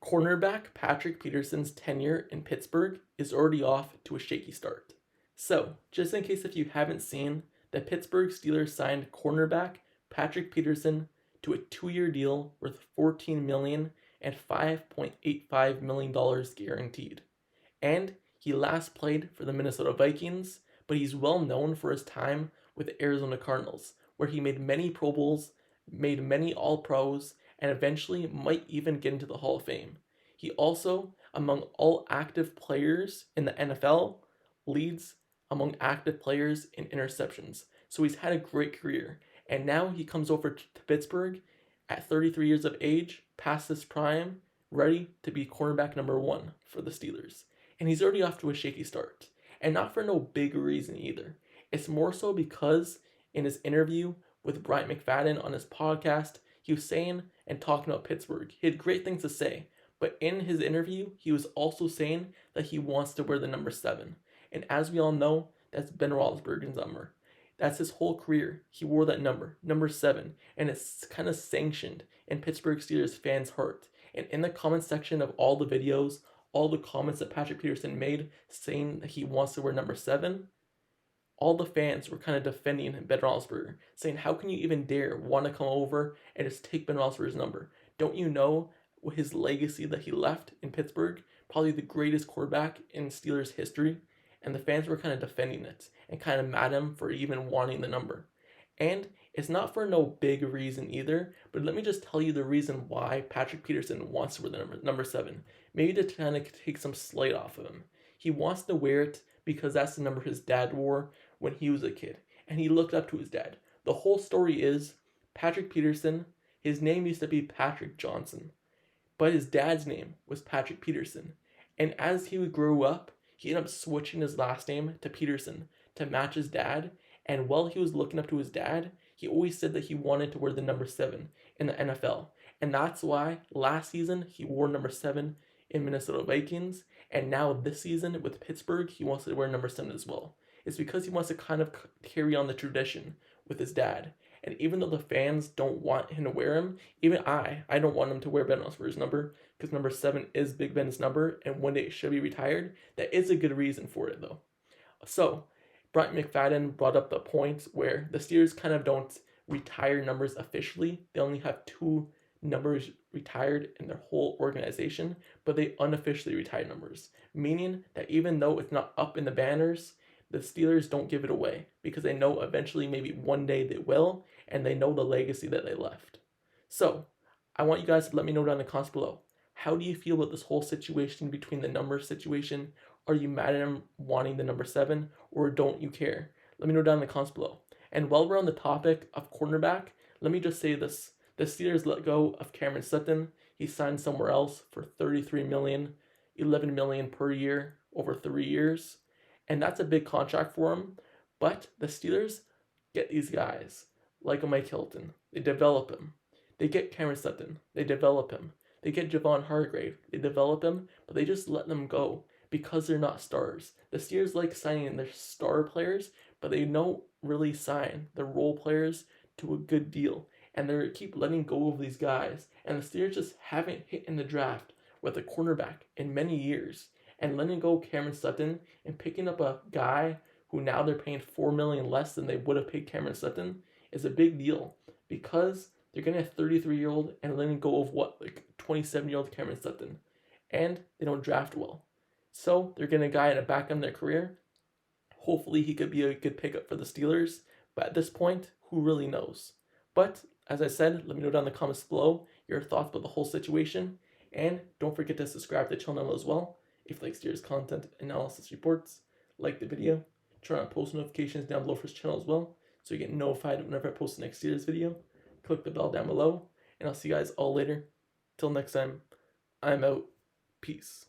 Cornerback Patrick Peterson's tenure in Pittsburgh is already off to a shaky start. So, just in case if you haven't seen, the Pittsburgh Steelers signed cornerback Patrick Peterson to a 2-year deal worth $14 million and $5.85 million guaranteed. And he last played for the Minnesota Vikings, but he's well known for his time with the Arizona Cardinals, where he made many Pro Bowls, made many All-Pros, and eventually might even get into the Hall of Fame. He also, among all active players in the NFL, leads among active players in interceptions. So he's had a great career. And now he comes over to Pittsburgh at 33 years of age, past his prime, ready to be cornerback number 1 for the Steelers. And he's already off to a shaky start. And not for no big reason either. It's more so because in his interview with Bryant McFadden on his podcast, he was saying and talking about Pittsburgh. He had great things to say. But in his interview, he was also saying that he wants to wear the number 7. And as we all know, that's Ben Roethlisberger's number. That's his whole career. He wore that number 7, and it's kind of sanctioned in Pittsburgh Steelers fans' heart. And in the comment section of all the videos, all the comments that Patrick Peterson made saying that he wants to wear number 7, all the fans were kind of defending Ben Roethlisberger, saying, how can you even dare want to come over and just take Ben Roethlisberger's number? Don't you know his legacy that he left in Pittsburgh? Probably the greatest quarterback in Steelers history. And the fans were kind of defending it and kind of mad at him for even wanting the number. And it's not for no big reason either, but let me just tell you the reason why Patrick Peterson wants to wear the number 7. Maybe to kind of take some slight off of him. He wants to wear it because that's the number his dad wore when he was a kid. And he looked up to his dad. The whole story is Patrick Peterson, his name used to be Patrick Johnson, but his dad's name was Patrick Peterson. And as he grew up, he ended up switching his last name to Peterson to match his dad. And while he was looking up to his dad, he always said that he wanted to wear the number 7 in the NFL. And that's why last season he wore number 7 in Minnesota Vikings. And now this season with Pittsburgh, he wants to wear number 7 as well. It's because he wants to kind of carry on the tradition with his dad. And even though the fans don't want him to wear him, even I don't want him to wear Ben Roethlisberger's number, because number 7 is Big Ben's number, and one day it should be retired. That is a good reason for it, though. So, Bryant McFadden brought up the point where the Steelers kind of don't retire numbers officially. They only have 2 numbers retired in their whole organization, but they unofficially retire numbers, meaning that even though it's not up in the banners, the Steelers don't give it away because they know eventually maybe one day they will, and they know the legacy that they left. So, I want you guys to let me know down in the comments below. How do you feel about this whole situation between the number situation? Are you mad at him wanting the number 7, or don't you care? Let me know down in the comments below. And while we're on the topic of cornerback, let me just say this. The Steelers let go of Cameron Sutton. He signed somewhere else for $33 million, $11 million per year over 3 years. And that's a big contract for him. But the Steelers get these guys like a Mike Hilton. They develop him. They get Cameron Sutton. They develop him. They get Javon Hargrave. They develop him, but they just let them go because they're not stars. The Steelers like signing their star players, but they don't really sign the role players to a good deal. And they keep letting go of these guys. And the Steelers just haven't hit in the draft with a cornerback in many years. And letting go Cameron Sutton and picking up a guy who now they're paying $4 million less than they would have paid Cameron Sutton is a big deal because they're getting a 33-year-old and letting go of 27-year-old Cameron Sutton. And they don't draft well. So they're getting a guy in a back end of their career. Hopefully he could be a good pickup for the Steelers. But at this point, who really knows? But as I said, let me know down in the comments below your thoughts about the whole situation. And don't forget to subscribe to the channel as well. If you like Steelers content analysis reports, like the video, turn on post notifications down below for this channel as well, so you get notified whenever I post the next Steelers video. Click the bell down below, and I'll see you guys all later. Till next time, I'm out. Peace.